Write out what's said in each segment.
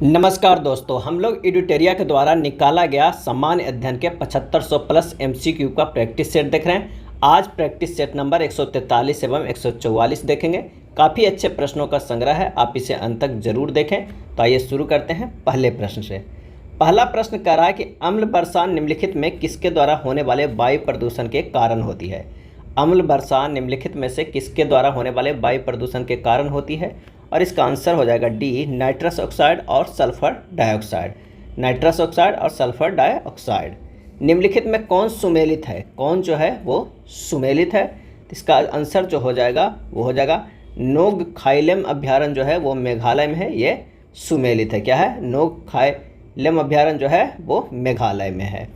नमस्कार दोस्तों, हम लोग एडुटेरिया के द्वारा निकाला गया सामान्य अध्ययन के 7500 प्लस एमसीक्यू का प्रैक्टिस सेट देख रहे हैं। आज प्रैक्टिस सेट नंबर 143 एवं 144 देखेंगे। काफ़ी अच्छे प्रश्नों का संग्रह है, आप इसे अंत तक जरूर देखें। तो आइए शुरू करते हैं पहले प्रश्न से। पहला प्रश्न कह रहा है कि अम्ल वर्षा निम्नलिखित में किसके द्वारा होने वाले वायु प्रदूषण के कारण होती है। अम्ल वर्षा निम्नलिखित में से किसके द्वारा होने वाले वायु प्रदूषण के कारण होती है, और इसका आंसर हो जाएगा डी, नाइट्रस ऑक्साइड और सल्फर डाइऑक्साइड। नाइट्रस ऑक्साइड और सल्फर डाइऑक्साइड। निम्नलिखित में कौन सुमेलित है, कौन जो है वो सुमेलित है। इसका आंसर जो हो जाएगा वो हो जाएगा नोगखाइलम अभ्यारण्य जो है वो मेघालय में है, ये सुमेलित है। क्या है? नोगखाइलम अभ्यारण्य जो है वो मेघालय में है।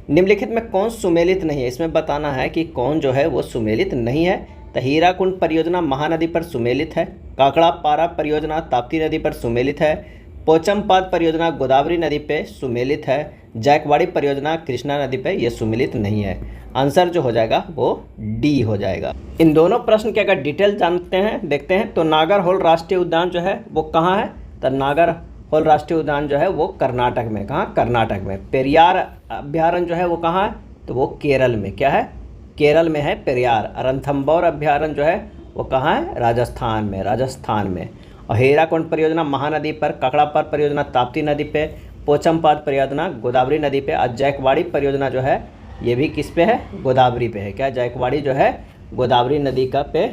निम्नलिखित में कौन सुमेलित नहीं है, इसमें बताना है कि कौन जो है वो सुमेलित नहीं है। तो हीराकुंड परियोजना महानदी पर सुमेलित है, काकड़ा पारा परियोजना ताप्ती नदी पर सुमेलित है, पोचमपाद परियोजना गोदावरी नदी पे सुमेलित है, जायकवाड़ी परियोजना कृष्णा नदी पे ये सुमेलित नहीं है। आंसर जो हो जाएगा वो डी हो जाएगा। इन दोनों प्रश्न के अगर डिटेल जानते हैं देखते हैं तो नागरहोल राष्ट्रीय उद्यान जो है वो कहाँ है, तो नागरहोल राष्ट्रीय उद्यान जो है वो कर्नाटक में। कहाँ? कर्नाटक में। पेरियार अभ्यारण्य जो है वो कहाँ है, तो वो केरल में। क्या है? केरल में है पेरियार। रणथंभौर अभ्यारण्य जो है वो कहाँ है, राजस्थान में। राजस्थान में। और हीराकुंड परियोजना महानदी पर, काकड़ापार परियोजना ताप्ती नदी पे, पोचमपाद परियोजना गोदावरी नदी पे, और जायकवाड़ी परियोजना जो है ये भी किस पे है, गोदावरी पे है। क्या? जायकवाड़ी जो है गोदावरी नदी का पे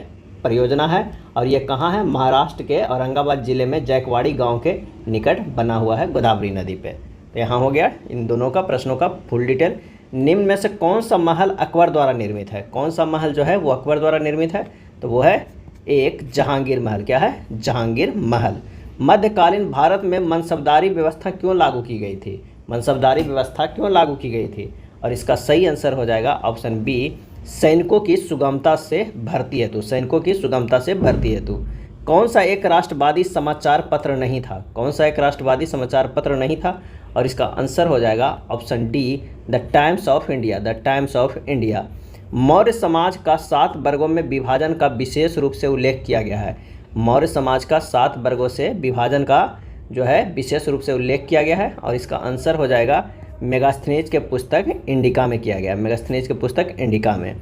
परियोजना है, और ये कहाँ है, महाराष्ट्र के औरंगाबाद जिले में जायकवाड़ी गाँव के निकट बना हुआ है गोदावरी नदी पे। तो यहाँ हो गया इन दोनों का प्रश्नों का फुल डिटेल। निम्न में से कौन सा महल अकबर द्वारा निर्मित है, कौन सा महल जो है वो अकबर द्वारा निर्मित है, तो वो है एक जहांगीर महल। क्या है? जहांगीर महल। मध्यकालीन भारत में मनसबदारी व्यवस्था क्यों लागू की गई थी, मनसबदारी व्यवस्था क्यों लागू की गई थी, और इसका सही आंसर हो जाएगा ऑप्शन बी, सैनिकों की सुगमता से भर्ती हेतु। सैनिकों की सुगमता से भर्ती हेतु। कौन सा एक राष्ट्रवादी समाचार पत्र नहीं था, कौन सा एक राष्ट्रवादी समाचार पत्र नहीं था, और इसका आंसर हो जाएगा option D, the times of India. The times of India. Maurya समाज का 7 वर्गों में विभाजन का विशेष रूप से उल्लेख किया गया है। मौर्य समाज का 7 वर्गों से विभाजन का जो है विशेष रूप से उल्लेख किया गया है, और इसका आंसर हो जाएगा मेगास्थनीज के पुस्तक इंडिका में किया गया। मेगास्थनीज के पुस्तक इंडिका में।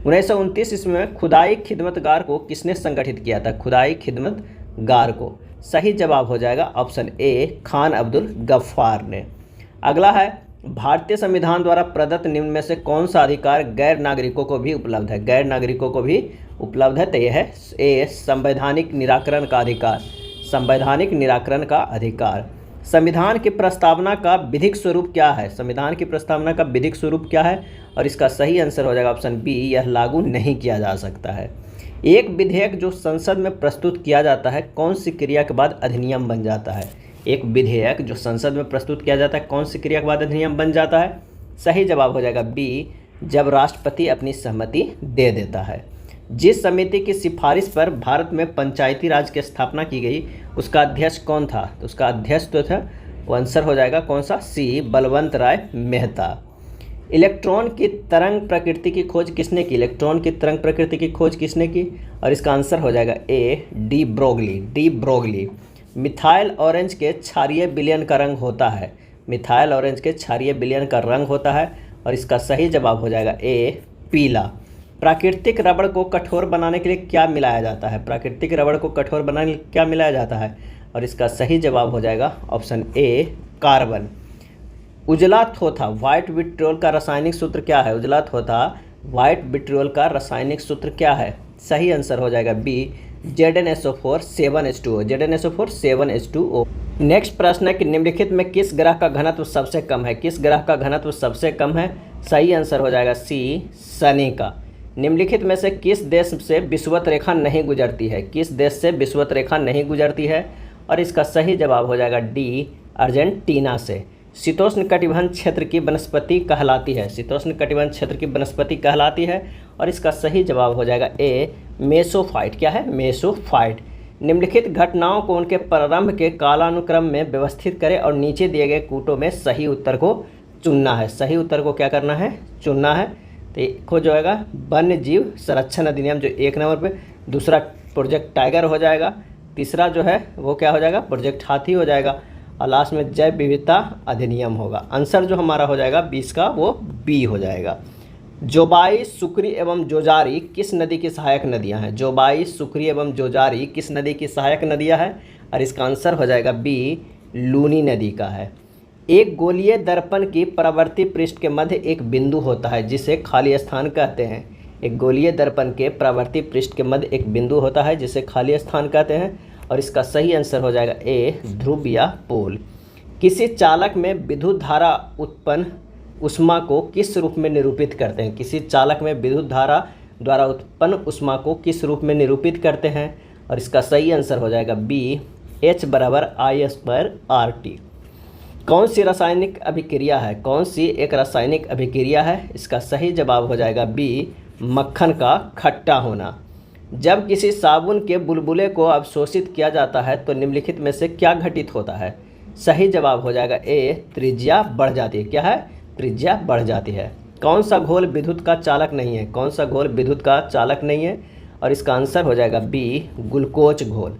1929 ईस्वी में खुदाई खिदमतगार को किसने संगठित किया था, खुदाई खिदमतगार को। सही जवाब हो जाएगा ऑप्शन ए, खान अब्दुल गफ्फार ने। अगला है, भारतीय संविधान द्वारा प्रदत्त निम्न में से कौन सा अधिकार गैर नागरिकों को भी उपलब्ध है, गैर नागरिकों को भी उपलब्ध है, तो यह है ए, संवैधानिक निराकरण का अधिकार। संवैधानिक निराकरण का अधिकार। संविधान की प्रस्तावना का विधिक स्वरूप क्या है, संविधान की प्रस्तावना का विधिक स्वरूप क्या है, और इसका सही आंसर हो जाएगा ऑप्शन बी, यह लागू नहीं किया जा सकता है। एक विधेयक जो संसद में प्रस्तुत किया जाता है कौन सी क्रिया के बाद अधिनियम बन जाता है। एक विधेयक जो संसद में प्रस्तुत किया जाता है कौन सी क्रिया के बाद अधिनियम बन जाता है। सही जवाब हो जाएगा बी, जब राष्ट्रपति अपनी सहमति दे देता है। जिस समिति की सिफारिश पर भारत में पंचायती राज की स्थापना की गई उसका अध्यक्ष कौन था, तो उसका अध्यक्ष तो था, वो आंसर हो जाएगा कौन सा, सी, बलवंत राय मेहता। इलेक्ट्रॉन की तरंग प्रकृति की खोज किसने की, इलेक्ट्रॉन की तरंग प्रकृति की खोज किसने की, और इसका आंसर हो जाएगा A, de Broglie. De Broglie. Methyl orange के क्षारीय विलयन का रंग होता है, मिथाइल ऑरेंज के क्षारीय विलयन का रंग होता है, और इसका सही जवाब हो जाएगा ए, पीला। प्राकृतिक रबड़ को कठोर बनाने के लिए क्या मिलाया जाता है, प्राकृतिक रबड़ को कठोर बनाने के लिए क्या मिलाया जाता है, और इसका सही जवाब हो जाएगा ऑप्शन ए, कार्बन। उजला थोथा व्हाइट विट्रियोल का रासायनिक सूत्र क्या है, उजला थोथा व्हाइट विट्रियोल का रासायनिक सूत्र क्या है। सही आंसर हो जाएगा B, ZnSO4 7H2O। ZnSO4 7H2O। Next प्रश्न है कि निम्नलिखित में किस ग्रह का घनत्व सबसे कम है, किस ग्रह का घनत्व सबसे कम है। सही आंसर हो जाएगा सी, शनि का। निम्नलिखित में से किस देश से विषुवत रेखा नहीं गुजरती है, किस देश से विषुवत रेखा नहीं गुजरती है, और इसका सही जवाब हो जाएगा डी, अर्जेंटीना से। शीतोष्ण कटिबंध क्षेत्र की वनस्पति कहलाती है, शीतोष्ण कटिबंध क्षेत्र की वनस्पति कहलाती है, और इसका सही जवाब हो जाएगा ए, मेसोफाइट। क्या है? मेसोफाइट। निम्नलिखित घटनाओं को उनके प्रारंभ के कालानुक्रम में व्यवस्थित करें और नीचे दिए गए कूटों में सही उत्तर को चुनना है। सही उत्तर को क्या करना है, चुनना है। तो एक हो जाएगा वन्य जीव संरक्षण अधिनियम जो 1 नंबर पे, दूसरा प्रोजेक्ट टाइगर हो जाएगा, तीसरा जो है वो क्या हो जाएगा, प्रोजेक्ट हाथी हो जाएगा, और लास्ट में जैव विविधता अधिनियम होगा। आंसर जो हमारा हो जाएगा 20 का वो बी हो जाएगा। जोबाई, सुकरी एवं जोजारी किस नदी की सहायक नदियां हैं? जोबाई, सुकरी एवं जोजारी किस नदी की सहायक नदियां हैं? और इसका आंसर हो जाएगा बी, लूनी नदी का है। एक गोलीय दर्पण की परावर्ती पृष्ठ के मध्य एक बिंदु होता है जिसे खाली स्थान कहते हैं। एक गोलीय दर्पण के परावर्ती पृष्ठ के मध्य एक बिंदु होता है जिसे खाली स्थान कहते हैं। और इसका सही आंसर हो जाएगा ए, ध्रुव या पोल। किसी चालक में विद्युत धारा उत्पन्न ऊष्मा को किस रूप में निरूपित करते हैं? किसी चालक में विद्युत धारा द्वारा उत्पन्न ऊष्मा को किस रूप में निरूपित करते हैं? और इसका सही आंसर हो जाएगा बी, H बराबर I/RT। कौन सी रासायनिक अभिक्रिया है? कौन सी एक रासायनिक अभिक्रिया है? इसका सही जवाब हो जाएगा बी, मक्खन का खट्टा होना। जब किसी साबुन के बुलबुले को अवशोषित किया जाता है तो निम्नलिखित में से क्या घटित होता है? सही जवाब हो जाएगा ए, त्रिज्या बढ़ जाती है। क्या है? त्रिज्या बढ़ जाती है। कौन सा घोल विद्युत का चालक नहीं है? कौन सा घोल विद्युत का चालक नहीं है? और इसका आंसर हो जाएगा बी, ग्लूकोज घोल।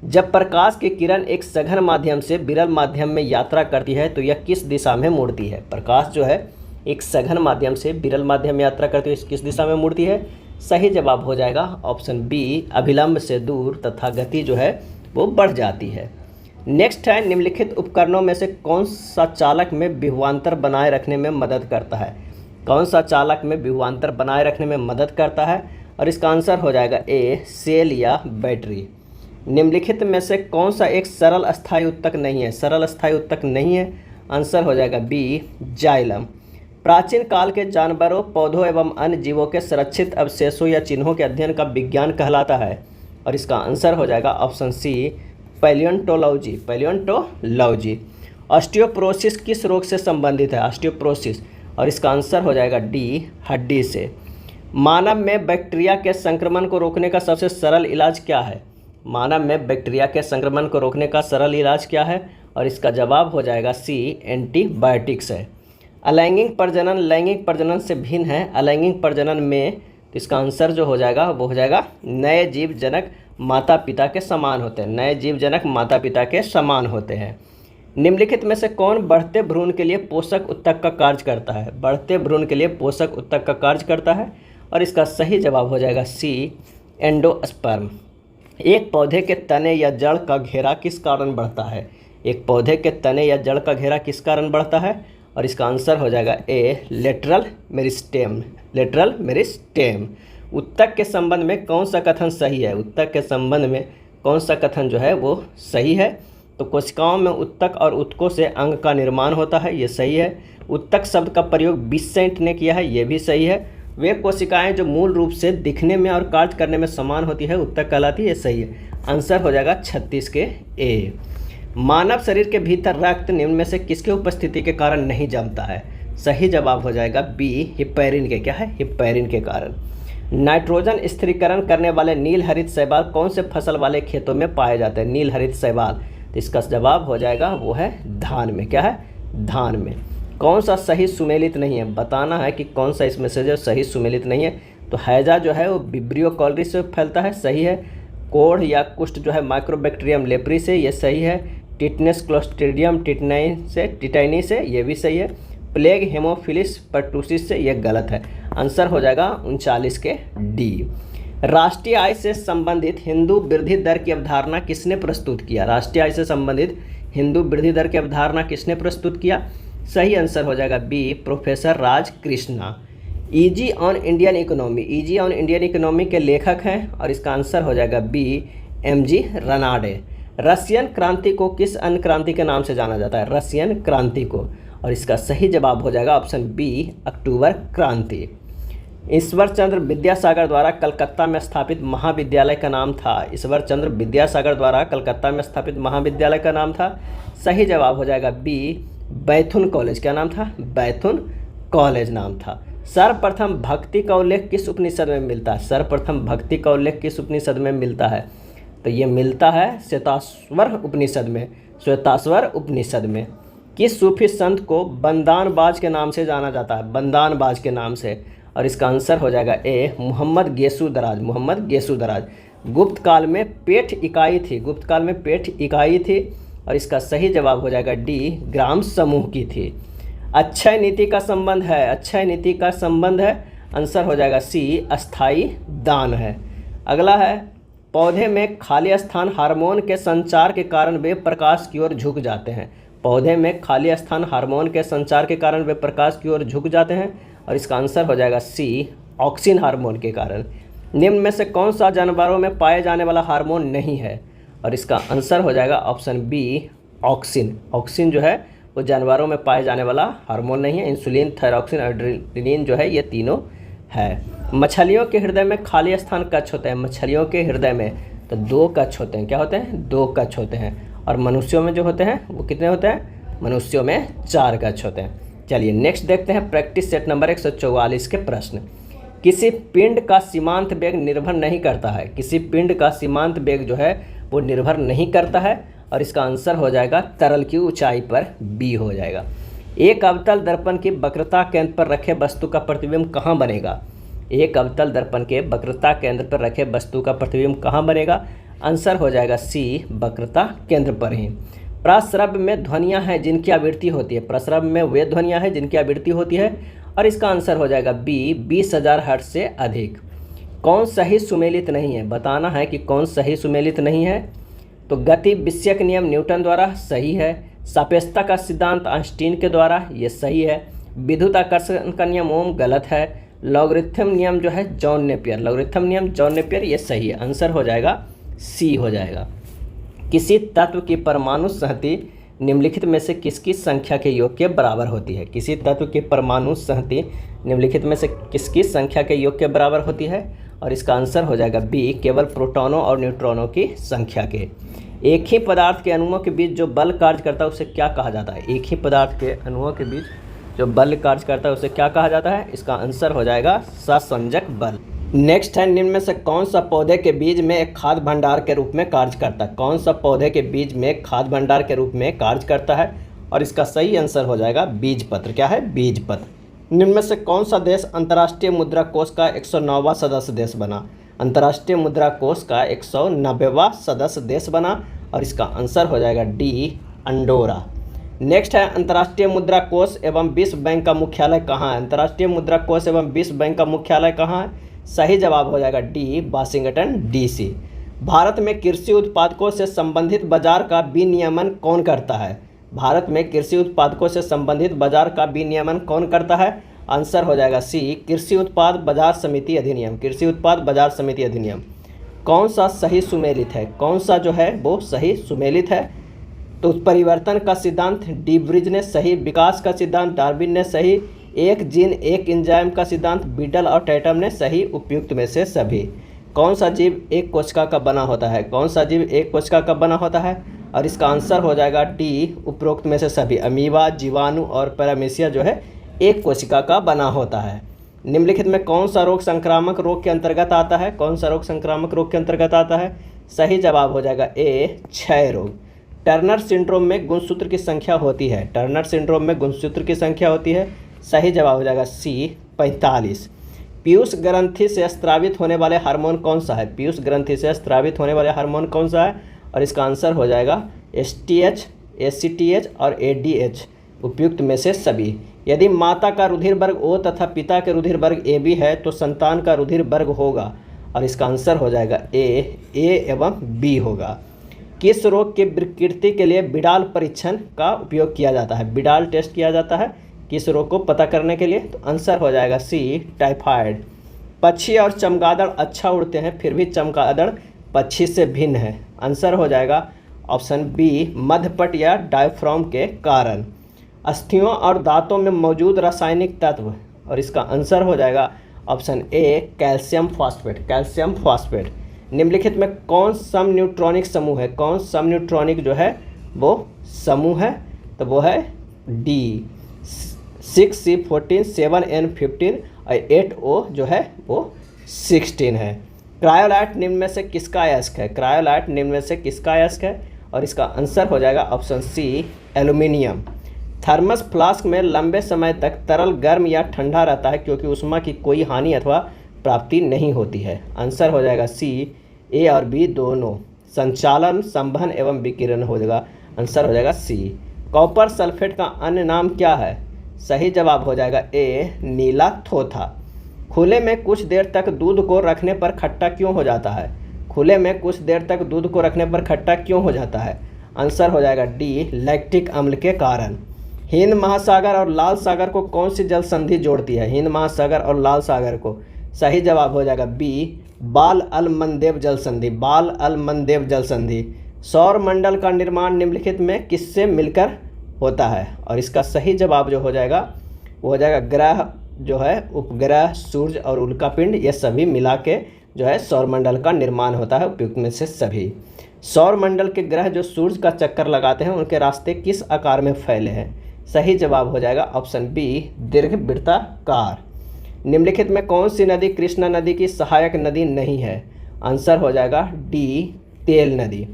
जब प्रकाश की किरण एक सघन माध्यम से विरल माध्यम में यात्रा करती है तो यह किस दिशा में मुड़ती है? प्रकाश जो है एक सघन माध्यम से विरल माध्यम में यात्रा करती है, किस दिशा में मुड़ती है? सही जवाब हो जाएगा ऑप्शन बी, अभिलंब से दूर, तथा गति जो है वो बढ़ जाती है। नेक्स्ट है, निम्नलिखित उपकरणों में से कौन सा चालक में विभवांतर बनाए रखने में मदद करता है? कौन सा चालक में विभवांतर बनाए रखने में मदद करता है? और इसका आंसर हो जाएगा ए, सेल या बैटरी। निम्नलिखित में से कौन सा एक सरल अस्थायी उत्तक नहीं है? सरल अस्थायी उत्तक नहीं है। आंसर हो जाएगा बी, जाइलम। प्राचीन काल के जानवरों, पौधों एवं अन्य जीवों के संरक्षित अवशेषों या चिन्हों के अध्ययन का विज्ञान कहलाता है। और इसका आंसर हो जाएगा ऑप्शन सी, पैलियोंटोलॉजी। पैलियोंटोलॉजी। ऑस्टियोपोरोसिस किस रोग से संबंधित है? ऑस्टियोपोरोसिस। और इसका आंसर हो जाएगा डी, हड्डी से। मानव में बैक्टीरिया के संक्रमण को रोकने का सबसे सरल इलाज क्या है? मानव में बैक्टीरिया के संक्रमण को रोकने का सरल इलाज क्या है? और इसका जवाब हो जाएगा सी, एंटीबायोटिक्स है। अलैंगिक प्रजनन लैंगिक प्रजनन से भिन्न है। अलैंगिक प्रजनन में तो इसका आंसर जो हो जाएगा वो हो जाएगा नए जीव जनक माता पिता के समान होते हैं। नए जीव जनक माता पिता के समान होते हैं। निम्नलिखित में से कौन बढ़ते भ्रूण के लिए पोषक उत्तक का कार्य करता है? बढ़ते भ्रूण के लिए पोषक उत्तक का कार्य करता है। और इसका सही जवाब हो जाएगा सी, एंडोस्पर्म। एक पौधे के तने या जड़ का घेरा किस कारण बढ़ता है? एक पौधे के तने या जड़ का घेरा किस कारण बढ़ता है? और इसका आंसर हो जाएगा ए, लेटरल मेरिस्टेम। Lateral meristem. उत्तक के संबंध में कौन सा कथन सही है? उत्तक के संबंध में कौन सा कथन जो है वो सही है? तो कोशिकाओं में उत्तक और उत्तकों से अंग का निर्माण होता है, ये सही है। उत्तक शब्द का प्रयोग 20 सेंट ने किया है, ये भी सही है। वे कोशिकाएं जो मूल रूप से दिखने में और कार्य करने में समान होती है उत्तक कहलाती है, ये सही है। आंसर हो जाएगा 36 के ए। मानव शरीर के भीतर रक्त निम्न में से किसके उपस्थिति के कारण नहीं जमता है? सही जवाब हो जाएगा बी, हिपैरिन के। क्या है? हिपैरिन के कारण। नाइट्रोजन स्थिरीकरण करने वाले नील हरित शैवाल कौन से फसल वाले खेतों में पाए जाते हैं? नील हरित शैवाल, तो इसका जवाब हो जाएगा वो है धान में। क्या है? धान में। कौन सा सही सुमेलित नहीं है? बताना है कि कौन सा इसमें से जो सही सुमेलित नहीं है। तो हैजा जो है वो विब्रियो कॉलरी से फैलता है, सही है। कोढ़ या कुष्ठ जो है माइक्रोबैक्टीरियम लेप्री से, ये सही है। टिटनेस क्लोस्ट्रीडियम टिटाइनी से, ये भी सही है। प्लेग हेमोफिलिस पर्टूसिस से, ये गलत है। आंसर हो जाएगा 39 के डी। राष्ट्रीय आय से संबंधित हिंदू वृद्धि दर की अवधारणा किसने प्रस्तुत किया? राष्ट्रीय आय से संबंधित हिंदू वृद्धि दर की अवधारणा किसने प्रस्तुत किया? सही आंसर हो जाएगा B, professor Raj Krishna. Easy on Indian economy, easy on Indian economy के लेखक हैं। और इसका आंसर हो जाएगा बी, एमजी रनाडे। रशियन क्रांति को किस अन्य क्रांति के नाम से जाना जाता है? रशियन क्रांति को। और इसका सही जवाब हो जाएगा ऑप्शन बी, अक्टूबर क्रांति। ईश्वर चंद्र विद्यासागर द्वारा कलकत्ता में स्थापित महाविद्यालय का नाम था? ईश्वर चंद्र विद्यासागर द्वारा कलकत्ता में स्थापित महाविद्यालय का नाम था? सही जवाब हो जाएगा बी, बैथुन कॉलेज। क्या नाम था? बैथुन कॉलेज नाम था। सर्वप्रथम भक्ति का उल्लेख किस उपनिषद में मिलता है? सर्वप्रथम भक्ति का उल्लेख किस उपनिषद में मिलता है? तो ये मिलता है श्वेताश्वर उपनिषद में। श्वेताश्वर उपनिषद में। किस सूफी संत को बंदानबाज के नाम से जाना जाता है? बंदानबाज के नाम से। और इसका आंसर हो जाएगा ए, मोहम्मद गेसु दराज। मोहम्मद गेसु दराज। गुप्त काल में पेठ इकाई थी, गुप्त काल में पेठ इकाई थी। और इसका सही जवाब हो जाएगा डी, ग्राम समूह की थी। अक्षय नीति का संबंध है, अक्षय नीति का संबंध है, आंसर हो जाएगा सी, अस्थाई दान है। अगला है, पौधे में खाली स्थान हार्मोन के संचार के कारण वे प्रकाश की ओर झुक जाते हैं। पौधे में खाली स्थान हार्मोन के संचार के कारण वे प्रकाश की ओर झुक जाते हैं, और इसका आंसर हो जाएगा सी, ऑक्सिन हार्मोन के कारण। निम्न में से कौन सा जानवरों में पाए जाने वाला हार्मोन नहीं है, और इसका आंसर हो जाएगा ऑप्शन बी, ऑक्सिन। ऑक्सिन जो है वो जानवरों में पाए जाने वाला हार्मोन नहीं है। इंसुलिन, थायरॉक्सिन, एड्रेनलिन जो है ये तीनों है। मछलियों के हृदय में खाली स्थान कक्ष होते हैं। मछलियों के हृदय में तो 2 कक्ष होते हैं। क्या होते हैं? 2 कक्ष होते हैं। और मनुष्यों में जो होते हैं वो कितने होते हैं? मनुष्यों में 4 कक्ष होते हैं। चलिए नेक्स्ट देखते हैं प्रैक्टिस सेट नंबर 144 के प्रश्न। किसी पिंड का सीमांत वेग निर्भर नहीं करता है। किसी पिंड का सीमांत वेग जो है वो निर्भर नहीं करता है, और इसका आंसर हो जाएगा तरल की ऊंचाई पर, बी हो जाएगा। एक अवतल दर्पण की वक्रता केंद्र पर रखे वस्तु का प्रतिबिंब कहाँ बनेगा? एक अवतल दर्पण के वक्रता केंद्र पर रखे वस्तु का प्रतिबिंब कहाँ बनेगा? आंसर हो जाएगा सी, वक्रता केंद्र पर ही। प्रस्रव्य में ध्वनियाँ हैं जिनकी आवृत्ति होती है। प्रस्रव्य में वे ध्वनियाँ हैं जिनकी आवृत्ति होती है, और इसका आंसर हो जाएगा बी, 20,000 हर्ट्ज से अधिक। कौन सही सुमेलित नहीं है? बताना है कि कौन सही सुमेलित नहीं है। तो गति विषयक नियम न्यूटन द्वारा सही है। सापेक्षता का सिद्धांत आइंस्टीन के द्वारा, ये सही है। विद्युत आकर्षण का नियम ओम, गलत है। लॉगरिथम नियम जो है जॉन नेपियर, लॉगरिथम नियम जॉन नेपियर, ये सही है। आंसर हो जाएगा सी हो जाएगा। किसी तत्व की परमाणु संहति निम्नलिखित में से किसकी संख्या के योग के बराबर होती है? किसी तत्व की परमाणु संहति निम्नलिखित में से किसकी संख्या के योग के बराबर होती है? और इसका आंसर हो जाएगा बी, केवल प्रोटॉनों और न्यूट्रॉनों की संख्या के। एक ही पदार्थ के अणुओं के बीच जो बल कार्य करता है उसे क्या कहा जाता है? एक ही पदार्थ के अणुओं के बीच जो बल कार्य करता है उसे क्या कहा जाता है? इसका आंसर हो जाएगा सहसंयोजक बल। नेक्स्ट है, निम्न में से कौन सा पौधे के बीज में एक खाद्य भंडार के रूप में कार्य करता है? कौन सा पौधे के बीज में खाद्य भंडार के रूप में कार्य करता है? और इसका सही आंसर हो जाएगा बीज पत्र। क्या है? बीज पत्र। निम्न में से कौन सा देश अंतर्राष्ट्रीय मुद्रा कोष का 109वां सदस्य देश बना? अंतर्राष्ट्रीय मुद्रा कोष का 190वां सदस्य देश बना, और इसका आंसर हो जाएगा डी, अंडोरा। नेक्स्ट है, अंतर्राष्ट्रीय मुद्रा कोष एवं विश्व बैंक का मुख्यालय कहाँ है? अंतर्राष्ट्रीय मुद्रा कोष एवं विश्व बैंक का मुख्यालय कहाँ है? सही जवाब हो जाएगा डी, वाशिंगटन डीसी। भारत में कृषि उत्पादकों से संबंधित बाजार का विनियमन कौन करता है? भारत में कृषि उत्पादकों से संबंधित बाजार का विनियमन कौन करता है? आंसर हो जाएगा सी, कृषि उत्पाद बाजार समिति अधिनियम। कृषि उत्पाद बाजार समिति अधिनियम। कौन सा सही सुमेलित है? कौन सा जो है वो सही सुमेलित है? तो परिवर्तन का सिद्धांत डी ब्रिज ने सही, विकास का सिद्धांत डार्विन ने सही, एक जीन एक एंजाइम का सिद्धांत बीटल और टैटम ने सही, उपयुक्त में से सभी। कौन सा जीव एक कोशिका का बना होता है? कौन सा जीव एक कोशिका का बना होता है? और इसका आंसर हो जाएगा डी, उपरोक्त में से सभी। अमीबा, जीवाणु और पैरामीशिया जो है एक कोशिका का बना होता है। निम्नलिखित में कौन सा रोग संक्रामक रोग के अंतर्गत आता है? कौन सा रोग संक्रामक रोग के अंतर्गत आता है? सही जवाब हो जाएगा ए, क्षय रोग। टर्नर सिंड्रोम में गुणसूत्र की संख्या होती है। टर्नर सिंड्रोम में गुणसूत्र की संख्या होती है। सही जवाब हो जाएगा सी, 45। पीयूष ग्रंथि से स्रावित होने वाले हार्मोन कौन सा है? पीयूष ग्रंथि से स्रावित होने वाले हार्मोन कौन सा है? और इसका आंसर हो जाएगा एसटीएच, एसीटीएच और एडीएच, उपयुक्त में से सभी। यदि माता का रुधिर वर्ग ओ तथा पिता के रुधिर वर्ग ए बी है तो संतान का रुधिर वर्ग होगा, और इसका आंसर हो जाएगा ए एवं बी होगा। किस रोग की विकृति के लिए बिडाल परीक्षण का उपयोग किया जाता है? बिडाल टेस्ट किया जाता है किस रोग को पता करने के लिए? तो आंसर हो जाएगा सी, टाइफाइड। पक्षी और चमगादड़ अच्छा उड़ते हैं, फिर भी चमगादड़ पक्षी से भिन्न है। आंसर हो जाएगा ऑप्शन बी, मध्यपट या डायफ्राम के कारण। अस्थियों और दांतों में मौजूद रासायनिक तत्व, और इसका आंसर हो जाएगा option A, calcium phosphate. Calcium phosphate. निम्नलिखित में कौन सम न्यूट्रॉनिक समूह है? कौन सम न्यूट्रॉनिक जो है वो समूह है? तो वो है डी, 6C14, 7N15 और 8O जो है वो 16 है। क्रायोलाइट निम्न में से किसका अयस्क है? क्रायोलाइट निम्न में से किसका अयस्क है? और इसका आंसर हो जाएगा option C, aluminium. Thermos flask में लंबे समय तक तरल गर्म या ठंडा रहता है क्योंकि ऊष्मा की कोई हानि अथवा प्राप्ति नहीं होती है। आंसर हो जाएगा सी, ए और बी दोनों। संचालन, संवहन एवं विकिरण हो जाएगा। आंसर हो जाएगा सी। कॉपर सल्फेट का अन्य नाम क्या है? सही जवाब हो जाएगा ए नीला थोथा। खुले में कुछ देर तक दूध को रखने पर खट्टा क्यों हो जाता है? खुले में कुछ देर तक दूध को रखने पर खट्टा क्यों हो जाता है? आंसर हो जाएगा डी लैक्टिक अम्ल के कारण। हिंद महासागर और लाल सागर को कौन सी जल संधि जोड़ती है? हिंद महासागर और लाल सागर को। सही जवाब हो जाएगा बी बाल अल मंदेव जल संधि। बाल अल मंदेव जल संधि। सौर मंडल का निर्माण निम्नलिखित में किससे मिलकर होता है? और इसका सही जवाब जो हो जाएगा वो हो जाएगा ग्रह जो है, उपग्रह, सूर्य और उल्कापिंड, ये सभी मिला के जो है सौरमंडल का निर्माण होता है। उपयुक्त में से सभी सौरमंडल के ग्रह जो सूर्य का चक्कर लगाते हैं उनके रास्ते किस आकार में फैले हैं? सही जवाब हो जाएगा ऑप्शन बी दीर्घवृत्ताकार। निम्नलिखित में कौन सी नदी कृष्णा नदी की सहायक नदी नहीं है? आंसर हो जाएगा डी तेल नदी।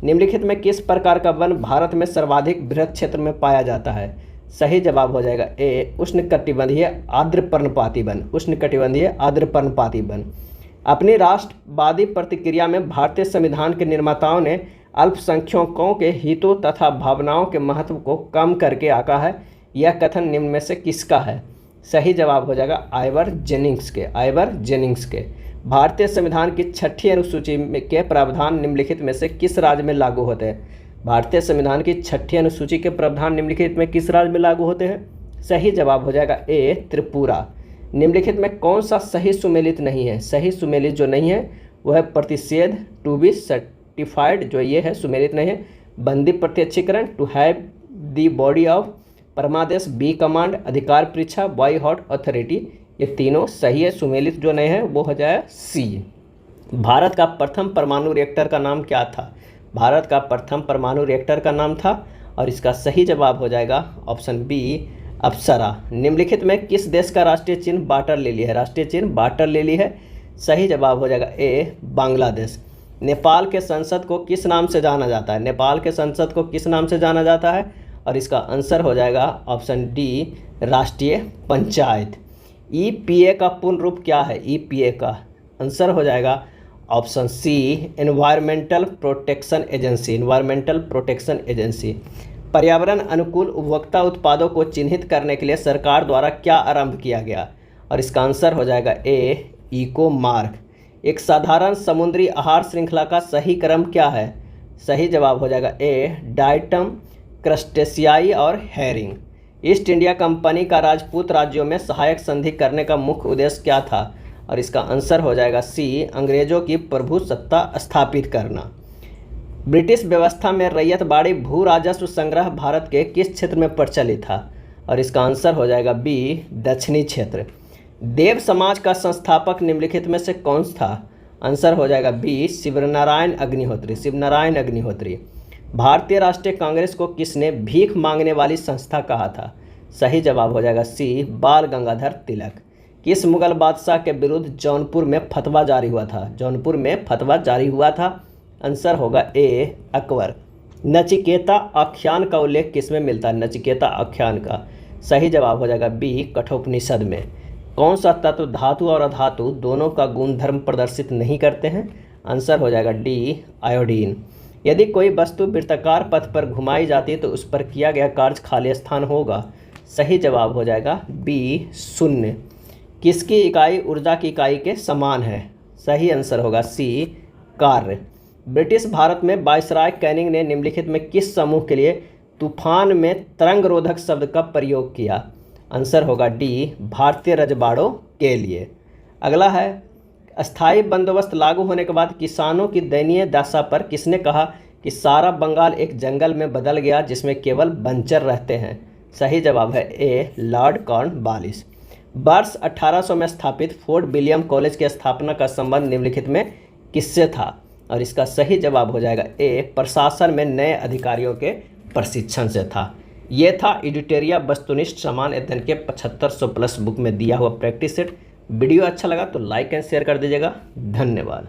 निम्नलिखित में किस प्रकार का वन भारत में सर्वाधिक बृहत क्षेत्र में पाया जाता है? सही जवाब हो जाएगा ए उष्णकटिबंधीय आर्द्र पर्णपाती वन। उष्णकटिबंधीय आर्द्र पर्णपाती वन। अपनी राष्ट्रवादी प्रतिक्रिया में भारतीय संविधान के निर्माताओं ने अल्पसंख्यकों के हितों तथा भावनाओं के महत्व को कम करके आका है। यह कथन निम्न में से किसका है? सही जवाब हो जाएगा आइवर जेनिंग्स के। आइवर जेनिंग्स के। भारतीय संविधान की 6ठी अनुसूची के प्रावधान निम्नलिखित में से किस राज्य में लागू होते हैं? भारतीय संविधान की 6ठी अनुसूची के प्रावधान निम्नलिखित में किस राज्य में लागू होते हैं? सही जवाब हो जाएगा ए त्रिपुरा। निम्नलिखित में कौन सा सही सुमेलित नहीं है? सही सुमेलित जो नहीं है वह है प्रतिषेध टू बी सर्टिफाइड, जो ये है सुमेलित नहीं है। बंदी प्रत्यक्षीकरण to have the body of, परमादेश बी कमांड, अधिकार परीक्षा बाई हॉट अथॉरिटी, ये तीनों सही है। सुमेलित जो नहीं है वो हो जाए सी। भारत का प्रथम परमाणु रिएक्टर का नाम क्या था? भारत का प्रथम परमाणु रिएक्टर का नाम था और इसका सही जवाब हो जाएगा ऑप्शन बी अप्सरा। निम्नलिखित में किस देश का राष्ट्रीय चिन्ह वाटर लिली है? राष्ट्रीय चिन्ह वाटर लिली है। सही जवाब हो जाएगा ए बांग्लादेश। नेपाल के संसद को किस नाम से जाना जाता है? नेपाल के संसद को किस नाम से जाना जाता है? और इसका आंसर हो जाएगा ऑप्शन डी राष्ट्रीय पंचायत। ईपीए का पूर्ण रूप क्या है? ईपीए का आंसर हो जाएगा option C environmental protection agency. Environmental protection agency. पर्यावरण अनुकूल उपभोक्ता उत्पादों को चिन्हित करने के लिए सरकार द्वारा क्या आरंभ किया गया? और इसका आंसर हो जाएगा ए इको मार्क। एक साधारण समुद्री आहार श्रृंखला का सही क्रम क्या है? सही जवाब हो जाएगा ए डाइटम, क्रस्टेशियाई और हैरिंग। ईस्ट इंडिया कंपनी का राजपूत राज्यों में सहायक संधि करने का मुख्य उद्देश्य क्या था? और इसका आंसर हो जाएगा सी अंग्रेजों की प्रभुसत्ता स्थापित करना। ब्रिटिश व्यवस्था में रैयतबाड़ी भू राजस्व संग्रह भारत के किस क्षेत्र में प्रचलित था? और इसका आंसर हो जाएगा बी दक्षिणी क्षेत्र। देव समाज का संस्थापक निम्नलिखित में से कौन था? आंसर हो जाएगा बी शिवनारायण अग्निहोत्री। शिवनारायण अग्निहोत्री। भारतीय राष्ट्रीय कांग्रेस को किसने भीख मांगने वाली संस्था कहा था? सही जवाब हो जाएगा सी बाल गंगाधर तिलक। किस मुगल बादशाह के विरुद्ध जौनपुर में फतवा जारी हुआ था? जौनपुर में फतवा जारी हुआ था। आंसर होगा ए अकबर। नचिकेता आख्यान का उल्लेख किसमें मिलता है? नचिकेता आख्यान का। सही जवाब हो जाएगा बी कठोपनिषद में। कौन सा तत्व धातु और अधातु दोनों का गुणधर्म प्रदर्शित नहीं करते हैं? आंसर हो जाएगा डी आयोडीन। यदि कोई वस्तु वृत्ताकार पथ पर घुमाई जाती है तो उस पर किया गया कार्य खाली स्थान होगा। सही जवाब हो जाएगा बी शून्य। किसकी इकाई ऊर्जा की इकाई के समान है? सही आंसर होगा सी कार्य। ब्रिटिश भारत में वायसराय कैनिंग ने निम्नलिखित में किस समूह के लिए तूफान में तरंग रोधक शब्द का प्रयोग किया? आंसर होगा डी भारतीय रजवाड़ों के लिए। अगला है अस्थायी बंदोबस्त लागू होने के बाद किसानों की दयनीय दशा पर किसने कहा कि सारा बंगाल एक जंगल में बदल गया जिसमें केवल बंचर रहते हैं? सही जवाब है ए लॉर्ड कॉर्नवालिस। वर्ष 1800 में स्थापित फोर्ट विलियम कॉलेज की स्थापना का संबंध निम्नलिखित में किससे था? और इसका सही जवाब हो जाएगा ए प्रशासन में नए अधिकारियों के प्रशिक्षण से था। ये था एडिटोरिया वस्तुनिष्ठ सामान्य अध्ययन के 7500 प्लस बुक में दिया हुआ प्रैक्टिस सेट। वीडियो अच्छा लगा तो लाइक एंड शेयर कर दीजिएगा। धन्यवाद।